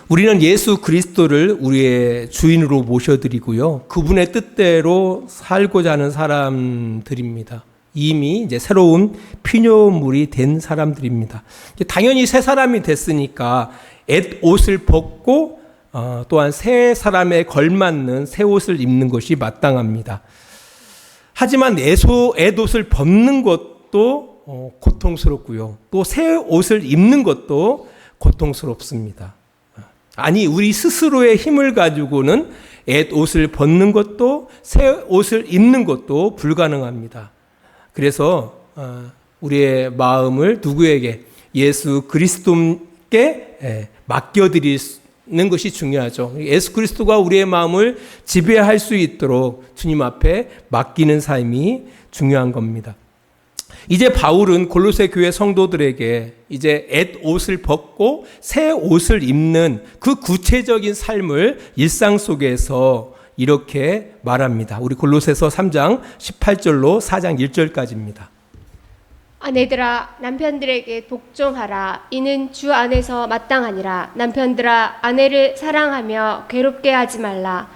우리는 예수 그리스도를 우리의 주인으로 모셔드리고요. 그분의 뜻대로 살고자 하는 사람들입니다. 이미 이제 새로운 피조물이 된 사람들입니다. 당연히 새 사람이 됐으니까 옛 옷을 벗고 또한 새 사람에 걸맞는 새 옷을 입는 것이 마땅합니다. 하지만 옛 옷을 벗는 것도 고통스럽고요. 또 새 옷을 입는 것도 고통스럽습니다. 아니, 우리 스스로의 힘을 가지고는 옛 옷을 벗는 것도 새 옷을 입는 것도 불가능합니다. 그래서 우리의 마음을 누구에게? 예수 그리스도께 맡겨드리는 것이 중요하죠. 예수 그리스도가 우리의 마음을 지배할 수 있도록 주님 앞에 맡기는 삶이 중요한 겁니다. 이제 바울은 골로새 교회 성도들에게 이제 옛 옷을 벗고 새 옷을 입는 그 구체적인 삶을 일상 속에서 이렇게 말합니다. 우리 골로새서 3장 18절로 4장 1절까지입니다. 아내들아 남편들에게 복종하라. 이는 주 안에서 마땅하니라. 남편들아 아내를 사랑하며 괴롭게 하지 말라.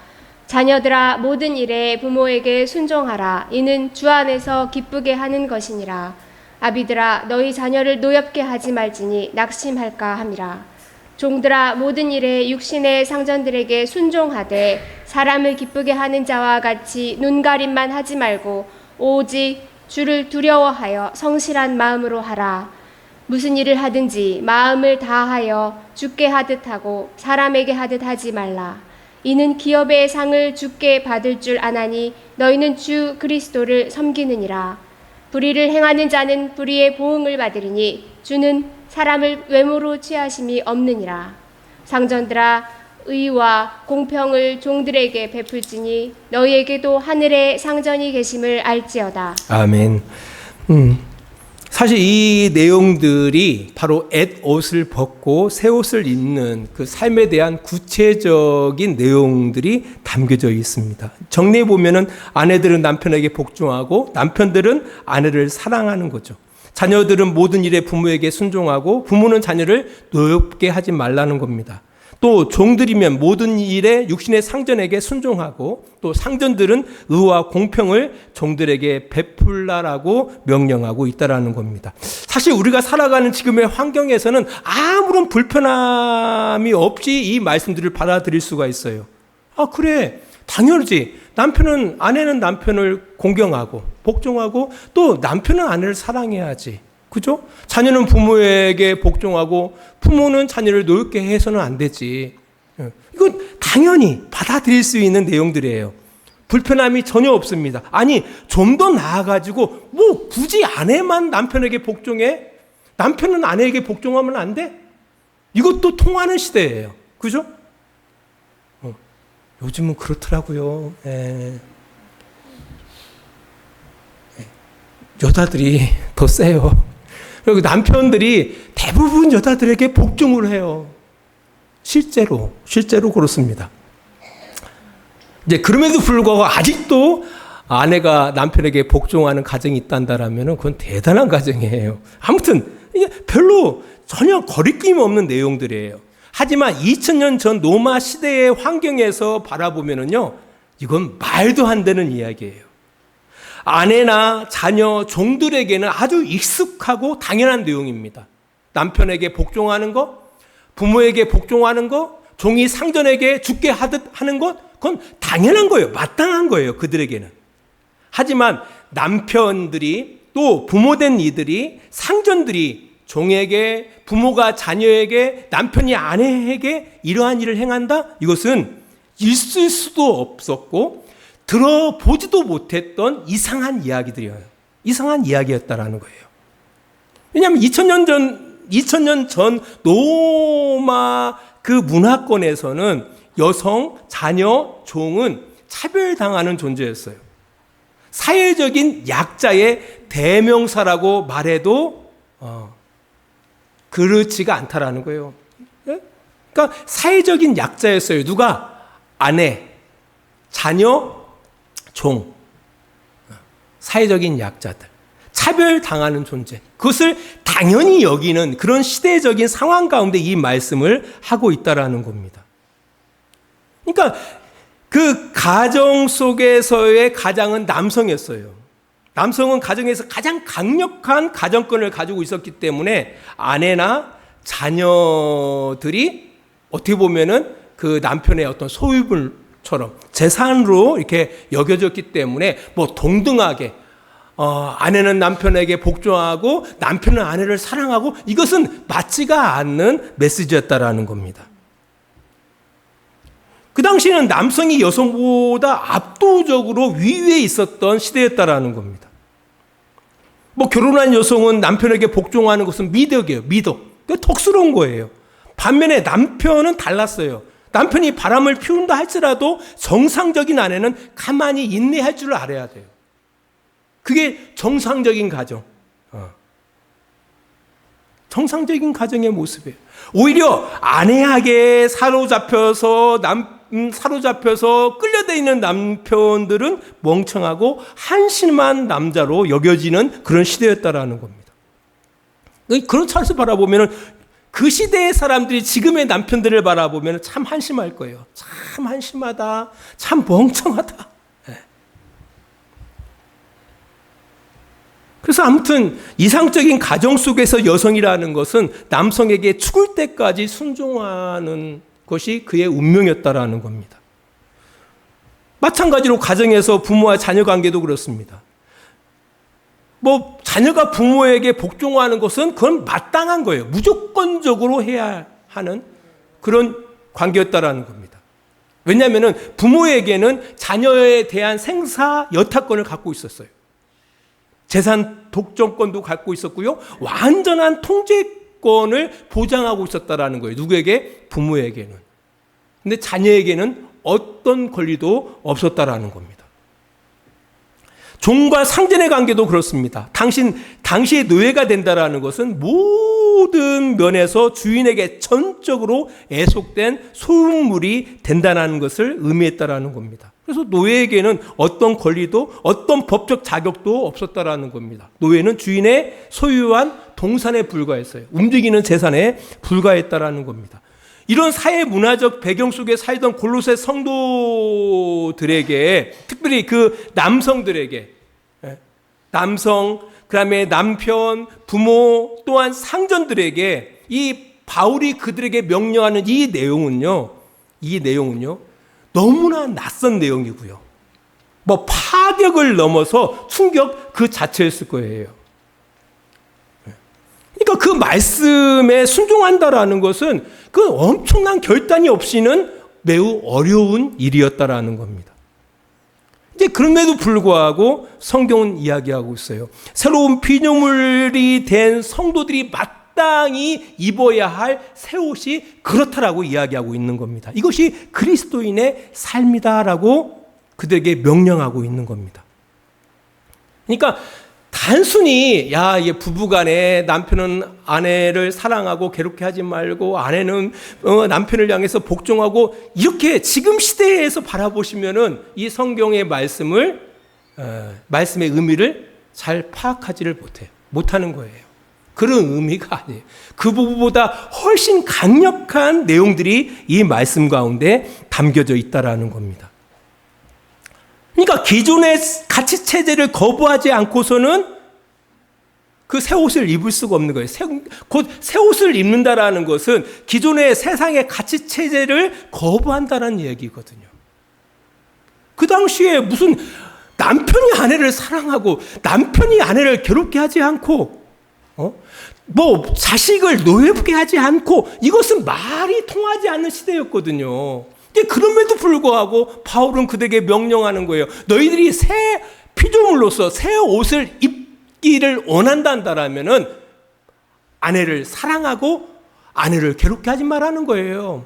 자녀들아 모든 일에 부모에게 순종하라. 이는 주 안에서 기쁘게 하는 것이니라. 아비들아 너희 자녀를 노엽게 하지 말지니 낙심할까 함이라. 종들아 모든 일에 육신의 상전들에게 순종하되 사람을 기쁘게 하는 자와 같이 눈가림만 하지 말고 오직 주를 두려워하여 성실한 마음으로 하라. 무슨 일을 하든지 마음을 다하여 주께 하듯 하고 사람에게 하듯 하지 말라. 이는 기업의 상을 주께 받을 줄 아나니 너희는 주 그리스도를 섬기느니라. 불의를 행하는 자는 불의의 보응을 받으리니 주는 사람을 외모로 취하심이 없느니라. 상전들아 의와 공평을 종들에게 베풀지니 너희에게도 하늘에 상전이 계심을 알지어다. 아멘. 사실 이 내용들이 바로 옛 옷을 벗고 새 옷을 입는 그 삶에 대한 구체적인 내용들이 담겨져 있습니다. 정리해 보면은 아내들은 남편에게 복종하고 남편들은 아내를 사랑하는 거죠. 자녀들은 모든 일에 부모에게 순종하고 부모는 자녀를 노엽게 하지 말라는 겁니다. 또 종들이면 모든 일에 육신의 상전에게 순종하고 또 상전들은 의와 공평을 종들에게 베풀라라고 명령하고 있다라는 겁니다. 사실 우리가 살아가는 지금의 환경에서는 아무런 불편함이 없이 이 말씀들을 받아들일 수가 있어요. 아, 그래. 당연하지. 아내는 남편을 공경하고 복종하고 또 남편은 아내를 사랑해야지. 그죠? 자녀는 부모에게 복종하고 부모는 자녀를 노엽게 해서는 안 되지. 이건 당연히 받아들일 수 있는 내용들이에요. 불편함이 전혀 없습니다. 아니, 좀 더 나아가지고 뭐 굳이 아내만 남편에게 복종해? 남편은 아내에게 복종하면 안 돼? 이것도 통하는 시대예요. 그죠? 요즘은 그렇더라고요. 여자들이 더 세요. 그리고 남편들이 대부분 여자들에게 복종을 해요. 실제로 그렇습니다. 이제 그럼에도 불구하고 아직도 아내가 남편에게 복종하는 가정이 있단다라면 그건 대단한 가정이에요. 아무튼 이게 별로 전혀 거리낌 없는 내용들이에요. 하지만 2000년 전 로마 시대의 환경에서 바라보면은요, 이건 말도 안 되는 이야기예요. 아내나 자녀, 종들에게는 아주 익숙하고 당연한 내용입니다. 남편에게 복종하는 것, 부모에게 복종하는 것, 종이 상전에게 죽게 하듯 하는 것, 그건 당연한 거예요. 마땅한 거예요. 그들에게는. 하지만 남편들이 또 부모된 이들이 상전들이 종에게, 부모가 자녀에게, 남편이 아내에게 이러한 일을 행한다? 이것은 있을 수도 없었고 들어보지도 못했던 이상한 이야기들이에요. 이상한 이야기였다라는 거예요. 왜냐하면 2000년 전 로마 그 문화권에서는 여성, 자녀, 종은 차별당하는 존재였어요. 사회적인 약자의 대명사라고 말해도 그렇지가 않다라는 거예요. 그러니까 사회적인 약자였어요. 누가? 아내, 자녀, 종. 사회적인 약자들. 차별당하는 존재, 그것을 당연히 여기는 그런 시대적인 상황 가운데 이 말씀을 하고 있다라는 겁니다. 그러니까 그 가정 속에서의 가장은 남성이었어요. 남성은 가정에서 가장 강력한 가정권을 가지고 있었기 때문에 아내나 자녀들이 어떻게 보면은 그 남편의 어떤 소유물처럼 재산으로 이렇게 여겨졌기 때문에 뭐 동등하게 아내는 남편에게 복종하고 남편은 아내를 사랑하고, 이것은 맞지가 않는 메시지였다라는 겁니다. 그 당시에는 남성이 여성보다 압도적으로 위에 있었던 시대였다라는 겁니다. 뭐 결혼한 여성은 남편에게 복종하는 것은 미덕이에요. 미덕. 그게 덕스러운 거예요. 반면에 남편은 달랐어요. 남편이 바람을 피운다 할지라도 정상적인 아내는 가만히 인내할 줄 알아야 돼요. 그게 정상적인 가정. 정상적인 가정의 모습이에요. 오히려 아내에게 사로잡혀서 끌려다니는 남편들은 멍청하고 한심한 남자로 여겨지는 그런 시대였다라는 겁니다. 그런 차원에서 바라보면 그 시대의 사람들이 지금의 남편들을 바라보면 참 한심할 거예요. 참 한심하다. 참 멍청하다. 그래서 아무튼 이상적인 가정 속에서 여성이라는 것은 남성에게 죽을 때까지 순종하는 것이 그의 운명이었다라는 겁니다. 마찬가지로 가정에서 부모와 자녀 관계도 그렇습니다. 뭐 자녀가 부모에게 복종하는 것은 그건 마땅한 거예요. 무조건적으로 해야 하는 그런 관계였다라는 겁니다. 왜냐하면 부모에게는 자녀에 대한 생사 여타권을 갖고 있었어요. 재산 독점권도 갖고 있었고요. 완전한 통제권을 보장하고 있었다라는 거예요. 누구에게? 부모에게는. 근데 자녀에게는 어떤 권리도 없었다라는 겁니다. 종과 상전의 관계도 그렇습니다. 당시에 노예가 된다라는 것은 모든 면에서 주인에게 전적으로 애속된 소유물이 된다는 것을 의미했다라는 겁니다. 그래서 노예에게는 어떤 권리도 어떤 법적 자격도 없었다라는 겁니다. 노예는 주인의 소유한 동산에 불과했어요. 움직이는 재산에 불과했다라는 겁니다. 이런 사회 문화적 배경 속에 살던 골로새 성도들에게, 특별히 그 남성들에게, 남성, 그다음에 남편, 부모, 또한 상전들에게 이 바울이 그들에게 명령하는 이 내용은요 너무나 낯선 내용이고요. 뭐 파격을 넘어서 충격 그 자체였을 거예요. 그러니까 그 말씀에 순종한다라는 것은 그 엄청난 결단이 없이는 매우 어려운 일이었다라는 겁니다. 이제 그럼에도 불구하고 성경은 이야기하고 있어요. 새로운 피조물이 된 성도들이 마땅히 입어야 할 새 옷이 그렇다라고 이야기하고 있는 겁니다. 이것이 그리스도인의 삶이다라고 그들에게 명령하고 있는 겁니다. 그러니까 단순히 이게 부부간에 남편은 아내를 사랑하고 괴롭게 하지 말고 아내는 남편을 향해서 복종하고, 이렇게 지금 시대에서 바라보시면은 이 성경의 말씀의 의미를 잘 파악하지를 못하는 거예요. 그런 의미가 아니에요. 그 부부보다 훨씬 강력한 내용들이 이 말씀 가운데 담겨져 있다라는 겁니다. 그러니까 기존의 가치 체제를 거부하지 않고서는 그 새 옷을 입을 수가 없는 거예요. 곧 새 옷을 입는다라는 것은 기존의 세상의 가치 체제를 거부한다는 얘기거든요. 그 당시에 무슨 남편이 아내를 사랑하고 남편이 아내를 괴롭게 하지 않고 뭐 자식을 노예부게 하지 않고, 이것은 말이 통하지 않는 시대였거든요. 그럼에도 불구하고 바울은 그들에게 명령하는 거예요. 너희들이 새 피조물로서 새 옷을 입기를 원한다면은 아내를 사랑하고 아내를 괴롭게 하지 말라는 거예요.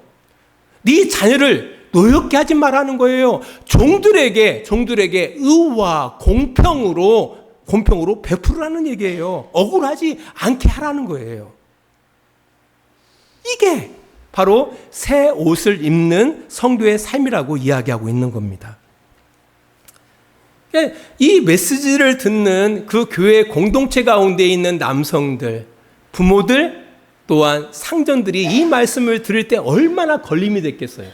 네 자녀를 노엽게 하지 말라는 거예요. 종들에게 의와 공평으로 베풀으라는 얘기예요. 억울하지 않게 하라는 거예요. 이게 바로 새 옷을 입는 성도의 삶이라고 이야기하고 있는 겁니다. 그러니까 이 메시지를 듣는 그 교회 공동체 가운데 있는 남성들, 부모들, 또한 상전들이 이 말씀을 들을 때 얼마나 걸림이 됐겠어요.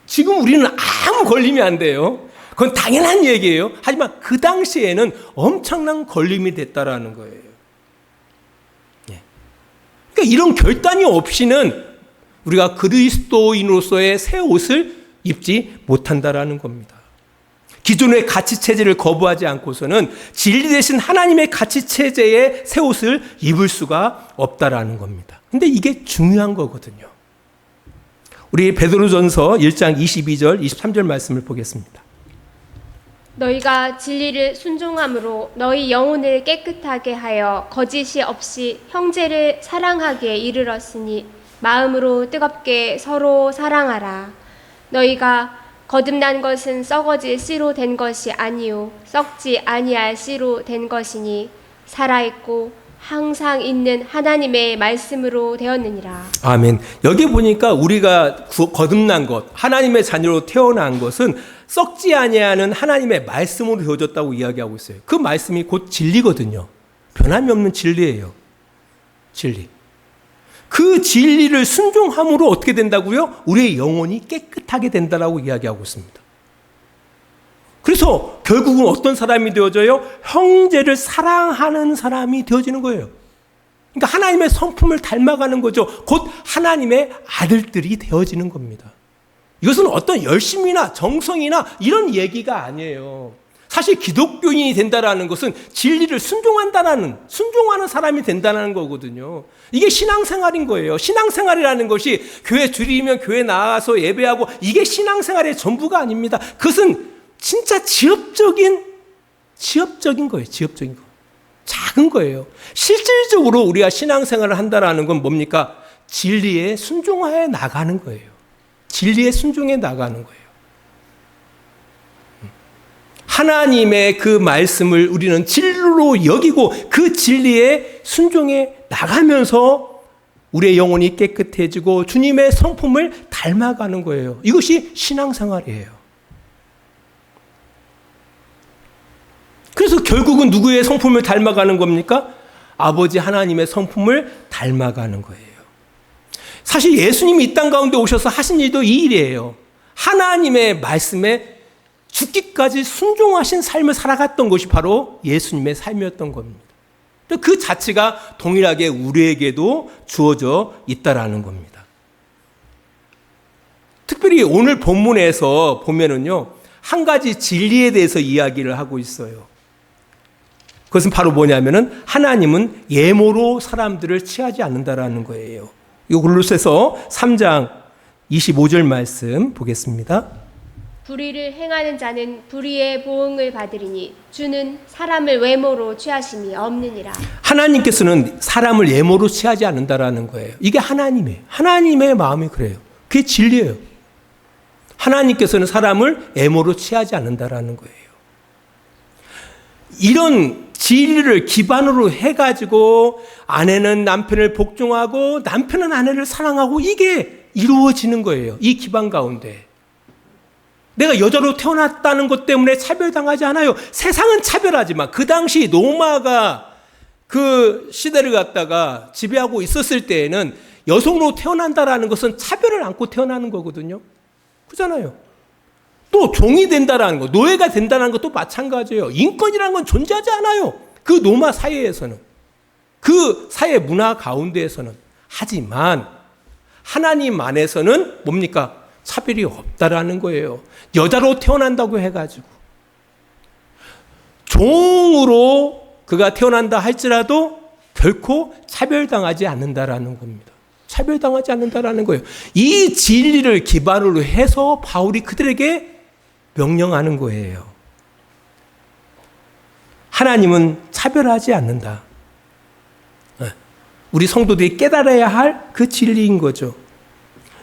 지금 우리는 아무 걸림이 안 돼요. 그건 당연한 얘기예요. 하지만 그 당시에는 엄청난 걸림이 됐다라는 거예요. 그러니까 이런 결단이 없이는 우리가 그리스도인으로서의 새 옷을 입지 못한다라는 겁니다. 기존의 가치 체제를 거부하지 않고서는 진리 대신 하나님의 가치 체제의 새 옷을 입을 수가 없다라는 겁니다. 근데 이게 중요한 거거든요. 우리 베드로전서 1장 22절, 23절 말씀을 보겠습니다. 너희가 진리를 순종함으로 너희 영혼을 깨끗하게 하여 거짓이 없이 형제를 사랑하기에 이르렀으니 마음으로 뜨겁게 서로 사랑하라. 너희가 거듭난 것은 썩어질 씨로 된 것이 아니요 썩지 아니할 씨로 된 것이니 살아있고 항상 있는 하나님의 말씀으로 되었느니라. 아멘. 여기 보니까 우리가 거듭난 것, 하나님의 자녀로 태어난 것은 썩지 아니하는 하나님의 말씀으로 되어졌다고 이야기하고 있어요. 그 말씀이 곧 진리거든요. 변함이 없는 진리예요. 진리. 그 진리를 순종함으로 어떻게 된다고요? 우리의 영혼이 깨끗하게 된다라고 이야기하고 있습니다. 그래서 결국은 어떤 사람이 되어져요? 형제를 사랑하는 사람이 되어지는 거예요. 그러니까 하나님의 성품을 닮아가는 거죠. 곧 하나님의 아들들이 되어지는 겁니다. 이것은 어떤 열심이나 정성이나 이런 얘기가 아니에요. 사실 기독교인이 된다라는 것은 진리를 순종하는 사람이 된다는 거거든요. 이게 신앙생활인 거예요. 신앙생활이라는 것이 교회 줄이면 교회 나가서 예배하고 이게 신앙생활의 전부가 아닙니다. 그것은 진짜 지엽적인 거예요. 지엽적인 거. 작은 거예요. 실질적으로 우리가 신앙생활을 한다라는 건 뭡니까? 진리에 순종하여 나가는 거예요. 진리에 순종해 나가는 거예요. 하나님의 그 말씀을 우리는 진리로 여기고 그 진리에 순종해 나가면서 우리의 영혼이 깨끗해지고 주님의 성품을 닮아가는 거예요. 이것이 신앙생활이에요. 그래서 결국은 누구의 성품을 닮아가는 겁니까? 아버지 하나님의 성품을 닮아가는 거예요. 사실 예수님이 이 땅 가운데 오셔서 하신 일도 이 일이에요. 하나님의 말씀에 죽기까지 순종하신 삶을 살아갔던 것이 바로 예수님의 삶이었던 겁니다. 그 자체가 동일하게 우리에게도 주어져 있다라는 겁니다. 특별히 오늘 본문에서 보면은요, 한 가지 진리에 대해서 이야기를 하고 있어요. 그것은 바로 뭐냐면은 하나님은 예모로 사람들을 취하지 않는다라는 거예요. 이 골로새서 3장 25절 말씀 보겠습니다. 불의를 행하는 자는 불의의 보응을 받으리니 주는 사람을 외모로 취하심이 없느니라. 하나님께서는 사람을 예모로 취하지 않는다라는 거예요. 이게 하나님이에요. 하나님의 마음이 그래요. 그게 진리예요. 하나님께서는 사람을 예모로 취하지 않는다라는 거예요. 이런 진리를 기반으로 해가지고 아내는 남편을 복종하고 남편은 아내를 사랑하고 이게 이루어지는 거예요. 이 기반 가운데. 내가 여자로 태어났다는 것 때문에 차별당하지 않아요. 세상은 차별하지만 그 당시 로마가 그 시대를 갖다가 지배하고 있었을 때에는 여성으로 태어난다라는 것은 차별을 안고 태어나는 거거든요. 그렇잖아요. 또 종이 된다라는 것, 노예가 된다는 것도 마찬가지예요. 인권이라는 건 존재하지 않아요. 그 로마 사회에서는. 그 사회 문화 가운데에서는. 하지만 하나님 안에서는 뭡니까? 차별이 없다라는 거예요. 여자로 태어난다고 해가지고 종으로 그가 태어난다 할지라도 결코 차별당하지 않는다라는 겁니다. 차별당하지 않는다라는 거예요. 이 진리를 기반으로 해서 바울이 그들에게 명령하는 거예요. 하나님은 차별하지 않는다. 우리 성도들이 깨달아야 할 그 진리인 거죠.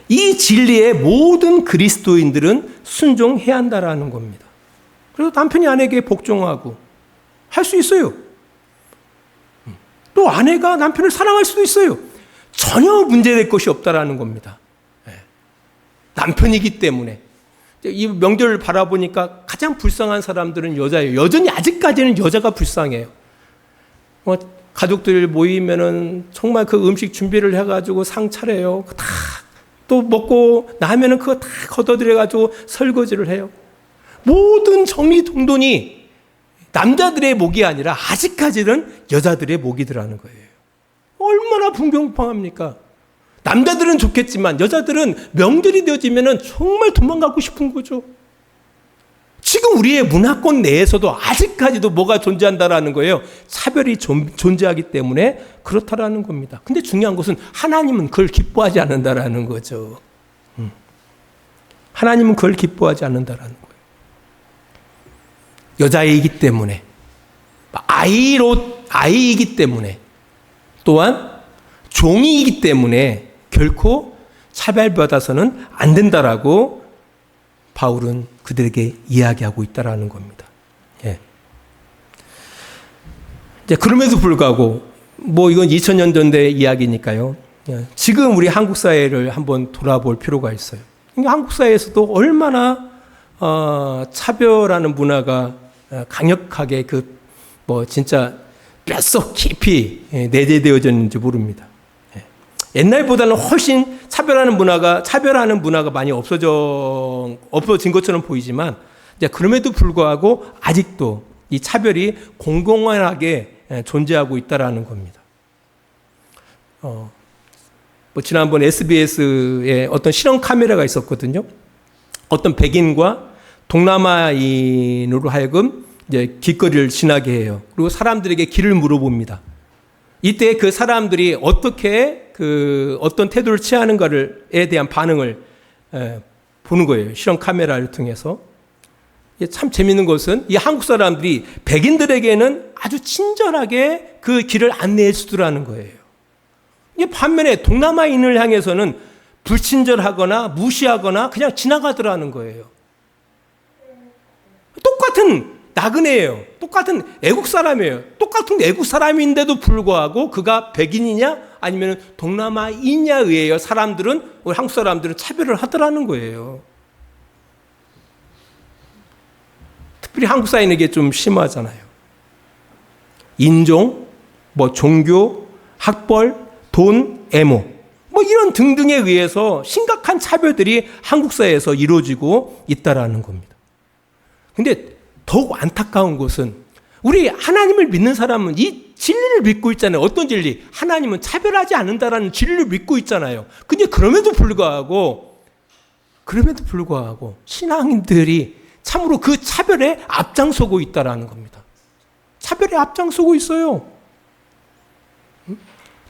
이 진리에 모든 그리스도인들은 순종해야 한다라는 겁니다. 그래서 남편이 아내에게 복종하고 할 수 있어요. 또 아내가 남편을 사랑할 수도 있어요. 전혀 문제될 것이 없다라는 겁니다. 남편이기 때문에. 이 명절을 바라보니까 가장 불쌍한 사람들은 여자예요. 여전히 아직까지는 여자가 불쌍해요. 가족들 모이면은 정말 그 음식 준비를 해가지고 상 차려요. 다 또 먹고 나면은 그거 다 걷어들여가지고 설거지를 해요. 모든 정리동돈이 남자들의 몫이 아니라 아직까지는 여자들의 몫이더라는 거예요. 얼마나 불공평합니까? 남자들은 좋겠지만 여자들은 명절이 되어지면은 정말 도망가고 싶은 거죠. 지금 우리의 문화권 내에서도 아직까지도 뭐가 존재한다라는 거예요. 차별이 존재하기 때문에 그렇다라는 겁니다. 근데 중요한 것은 하나님은 그걸 기뻐하지 않는다라는 거죠. 하나님은 그걸 기뻐하지 않는다라는 거예요. 여자이기 때문에, 아이이기 때문에, 또한 종이기 때문에 결코 차별받아서는 안 된다라고 바울은 그들에게 이야기하고 있다라는 겁니다. 예. 이제 그럼에도 불구하고 이건 2000년 전의 이야기니까요. 예. 지금 우리 한국 사회를 한번 돌아볼 필요가 있어요. 한국 사회에서도 얼마나 차별하는 문화가 강력하게 진짜 뼛속 깊이 내재되어졌는지 모릅니다. 옛날보다는 훨씬 차별하는 문화가 많이 없어진 것처럼 보이지만, 이제 그럼에도 불구하고 아직도 이 차별이 공공연하게 존재하고 있다라는 겁니다. 지난번 SBS에 어떤 실험 카메라가 있었거든요. 어떤 백인과 동남아인으로 하여금 이제 길거리를 지나게 해요. 그리고 사람들에게 길을 물어봅니다. 이때 그 사람들이 어떻게 어떤 태도를 취하는가에 대한 반응을 보는 거예요. 실험 카메라를 통해서. 참 재밌는 것은 이 한국 사람들이 백인들에게는 아주 친절하게 그 길을 안내해 주더라는 거예요. 반면에 동남아인을 향해서는 불친절하거나 무시하거나 그냥 지나가더라는 거예요. 똑같은 나그네예요. 똑같은 애국 사람이에요. 똑같은 애국 사람인데도 불구하고 그가 백인이냐 아니면 동남아인이냐에 의해 우리 한국 사람들은 차별을 하더라는 거예요. 특별히 한국 사회에게 좀 심하잖아요. 인종, 종교, 학벌, 돈, 애모 이런 등등에 의해서 심각한 차별들이 한국 사회에서 이루어지고 있다라는 겁니다. 근데 더욱 안타까운 것은 우리 하나님을 믿는 사람은 이 진리를 믿고 있잖아요. 어떤 진리? 하나님은 차별하지 않는다라는 진리를 믿고 있잖아요. 근데 그럼에도 불구하고 신앙인들이 참으로 그 차별에 앞장서고 있다라는 겁니다. 차별에 앞장서고 있어요.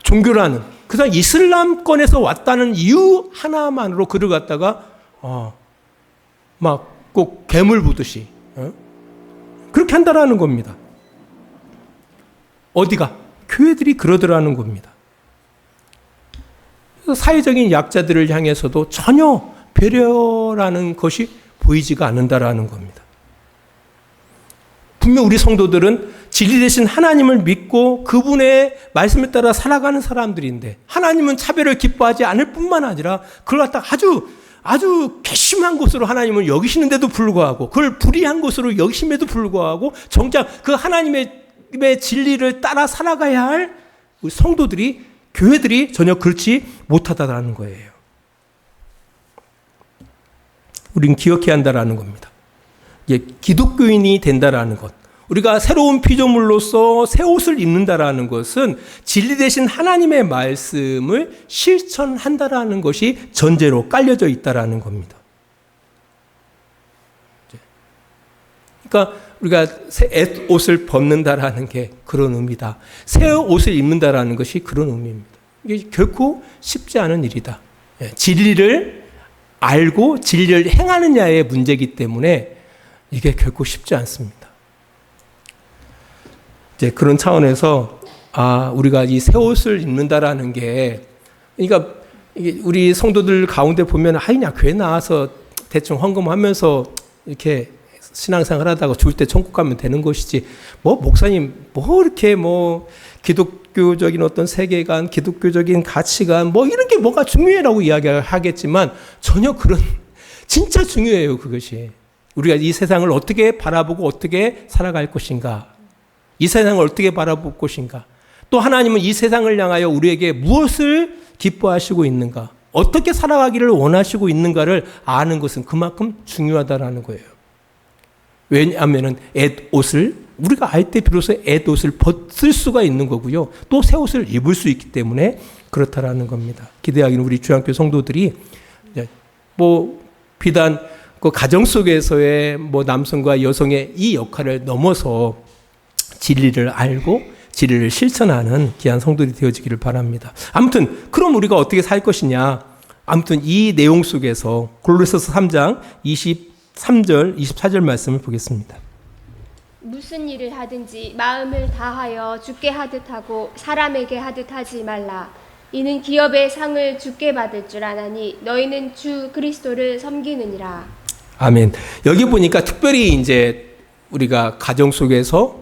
종교라는 그래서 이슬람권에서 왔다는 이유 하나만으로 그를 갖다가 꼭 괴물 보듯이 그렇게 한다라는 겁니다. 어디가? 교회들이 그러더라는 겁니다. 그래서 사회적인 약자들을 향해서도 전혀 배려라는 것이 보이지가 않는다라는 겁니다. 분명 우리 성도들은 진리 되신 하나님을 믿고 그분의 말씀에 따라 살아가는 사람들인데 하나님은 차별을 기뻐하지 않을 뿐만 아니라 그걸 갖다가 아주 괘씸한 것으로 하나님을 여기시는데도 불구하고 그걸 불의한 것으로 여기심에도 불구하고 정작 그 하나님의 진리를 따라 살아가야 할 우리 성도들이 교회들이 전혀 그렇지 못하다라는 거예요. 우리는 기억해야 한다라는 겁니다. 기독교인이 된다라는 것. 우리가 새로운 피조물로서 새 옷을 입는다라는 것은 진리 되신 하나님의 말씀을 실천한다라는 것이 전제로 깔려져 있다라는 겁니다. 그러니까 우리가 새 옷을 벗는다라는 게 그런 의미다. 새 옷을 입는다라는 것이 그런 의미입니다. 이게 결코 쉽지 않은 일이다. 진리를 알고 진리를 행하느냐의 문제이기 때문에 이게 결코 쉽지 않습니다. 이제 그런 차원에서 우리가 이 새 옷을 입는다라는 게 그러니까 이게 우리 성도들 가운데 보면 그냥 교회 나와서 대충 헌금하면서 이렇게 신앙생활 하다가 죽을 때 천국 가면 되는 것이지 목사님 이렇게 기독교적인 어떤 세계관, 기독교적인 가치관 이런 게 뭐가 중요해라고 이야기하겠지만 전혀 진짜 중요해요, 그것이. 우리가 이 세상을 어떻게 바라보고 어떻게 살아갈 것인가. 이 세상을 어떻게 바라볼 것인가. 또 하나님은 이 세상을 향하여 우리에게 무엇을 기뻐하시고 있는가. 어떻게 살아가기를 원하시고 있는가를 아는 것은 그만큼 중요하다라는 거예요. 왜냐하면 옷을 우리가 알 때 비로소 옷을 벗을 수가 있는 거고요. 또 새 옷을 입을 수 있기 때문에 그렇다라는 겁니다. 기대하기는 우리 주양교 성도들이 비단 그 가정 속에서의 남성과 여성의 이 역할을 넘어서 진리를 알고 진리를 실천하는 귀한 성도들이 되어지기를 바랍니다. 아무튼 그럼 우리가 어떻게 살 것이냐. 아무튼 이 내용 속에서 골로새서 3장 23절 24절 말씀을 보겠습니다. 무슨 일을 하든지 마음을 다하여 주께 하듯 하고 사람에게 하듯 하지 말라. 이는 기업의 상을 주께 받을 줄 아나니 너희는 주 그리스도를 섬기느니라. 아멘. 여기 보니까 특별히 이제 우리가 가정 속에서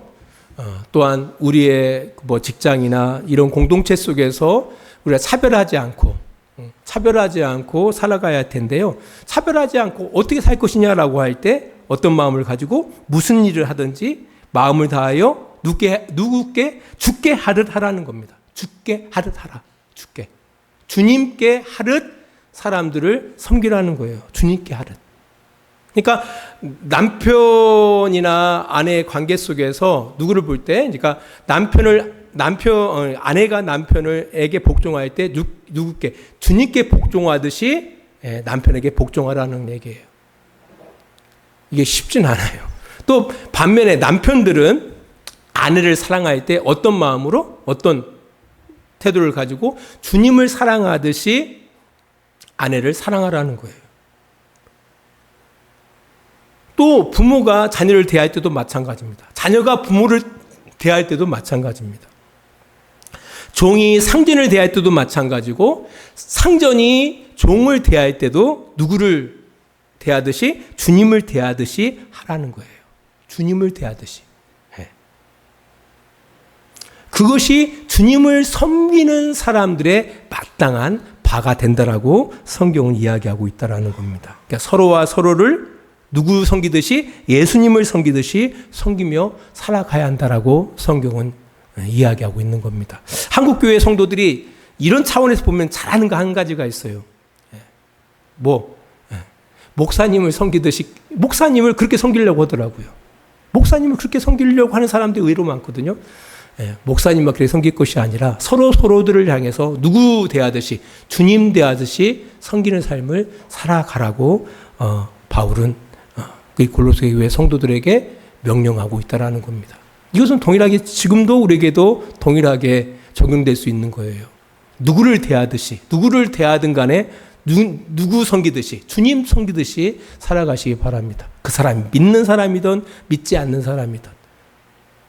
또한 우리의 직장이나 이런 공동체 속에서 우리가 차별하지 않고 살아가야 할 텐데요. 차별하지 않고 어떻게 살 것이냐라고 할 때 어떤 마음을 가지고 무슨 일을 하든지 마음을 다하여 누구께 주께 하듯 하라는 겁니다. 주께 하듯 하라. 주께. 주님께 하듯 사람들을 섬기라는 거예요. 주님께 하듯. 그러니까 남편이나 아내의 관계 속에서 누구를 볼 때, 그러니까 아내가 남편에게 복종할 때 누구께 주님께 복종하듯이 남편에게 복종하라는 얘기예요. 이게 쉽진 않아요. 또 반면에 남편들은 아내를 사랑할 때 어떤 마음으로 어떤 태도를 가지고 주님을 사랑하듯이 아내를 사랑하라는 거예요. 또 부모가 자녀를 대할 때도 마찬가지입니다. 자녀가 부모를 대할 때도 마찬가지입니다. 종이 상전을 대할 때도 마찬가지고 상전이 종을 대할 때도 누구를 대하듯이 주님을 대하듯이 하라는 거예요. 주님을 대하듯이. 그것이 주님을 섬기는 사람들의 마땅한 바가 된다라고 성경은 이야기하고 있다라는 겁니다. 그러니까 서로와 서로를 누구 섬기듯이 예수님을 섬기듯이 섬기며 살아가야 한다라고 성경은 이야기하고 있는 겁니다. 한국교회 성도들이 이런 차원에서 보면 잘하는 거 한 가지가 있어요. 목사님을 섬기듯이 목사님을 그렇게 섬기려고 하더라고요. 목사님을 그렇게 섬기려고 하는 사람들이 의외로 많거든요. 목사님만 그렇게 섬길 것이 아니라 서로들을 향해서 누구 대하듯이 주님 대하듯이 섬기는 삶을 살아가라고 바울은 골로새 교회 성도들에게 명령하고 있다라는 겁니다. 이것은 동일하게 지금도 우리에게도 동일하게 적용될 수 있는 거예요. 누구를 대하든 간에 누구 섬기듯이 주님 섬기듯이 살아가시기 바랍니다. 그 사람이 믿는 사람이든 믿지 않는 사람이든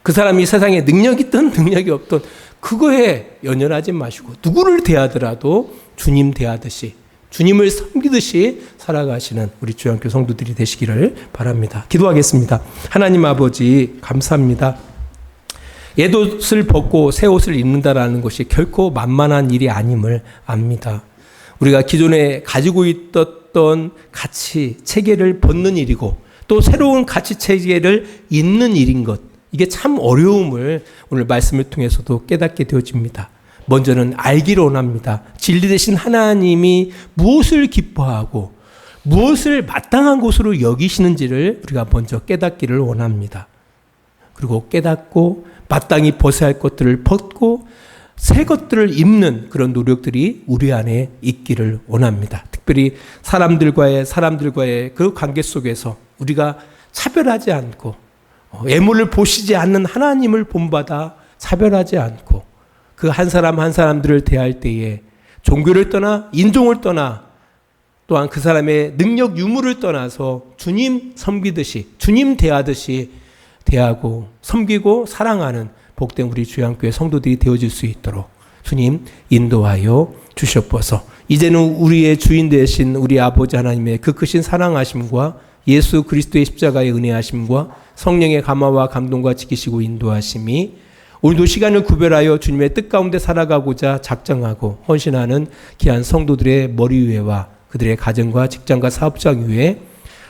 그 사람이 세상에 능력이 있든 능력이 없든 그거에 연연하지 마시고 누구를 대하더라도 주님 대하듯이 주님을 섬기듯이 살아가시는 우리 주양교 성도들이 되시기를 바랍니다. 기도하겠습니다. 하나님 아버지 감사합니다. 옛옷을 벗고 새 옷을 입는다라는 것이 결코 만만한 일이 아님을 압니다. 우리가 기존에 가지고 있었던 가치 체계를 벗는 일이고 또 새로운 가치 체계를 잇는 일인 것, 이게 참 어려움을 오늘 말씀을 통해서도 깨닫게 되어집니다. 먼저는 알기를 원합니다. 진리 되신 하나님이 무엇을 기뻐하고 무엇을 마땅한 것으로 여기시는지를 우리가 먼저 깨닫기를 원합니다. 그리고 깨닫고 마땅히 벗어야 할 것들을 벗고 새 것들을 입는 그런 노력들이 우리 안에 있기를 원합니다. 특별히 사람들과의 그 관계 속에서 우리가 차별하지 않고 애물을 보시지 않는 하나님을 본받아 차별하지 않고 그 한 사람 한 사람들을 대할 때에 종교를 떠나 인종을 떠나 또한 그 사람의 능력 유무를 떠나서 주님 섬기듯이 주님 대하듯이 대하고 섬기고 사랑하는 복된 우리 주양교회 성도들이 되어질 수 있도록 주님 인도하여 주시옵소서. 이제는 우리의 주인 되신 우리 아버지 하나님의 그 크신 사랑하심과 예수 그리스도의 십자가의 은혜하심과 성령의 감화와 감동과 지키시고 인도하심이 오늘도 시간을 구별하여 주님의 뜻 가운데 살아가고자 작정하고 헌신하는 귀한 성도들의 머리 위에와 그들의 가정과 직장과 사업장 위에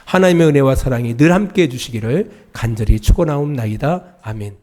하나님의 은혜와 사랑이 늘 함께해 주시기를 간절히 축원하옵나이다. 아멘.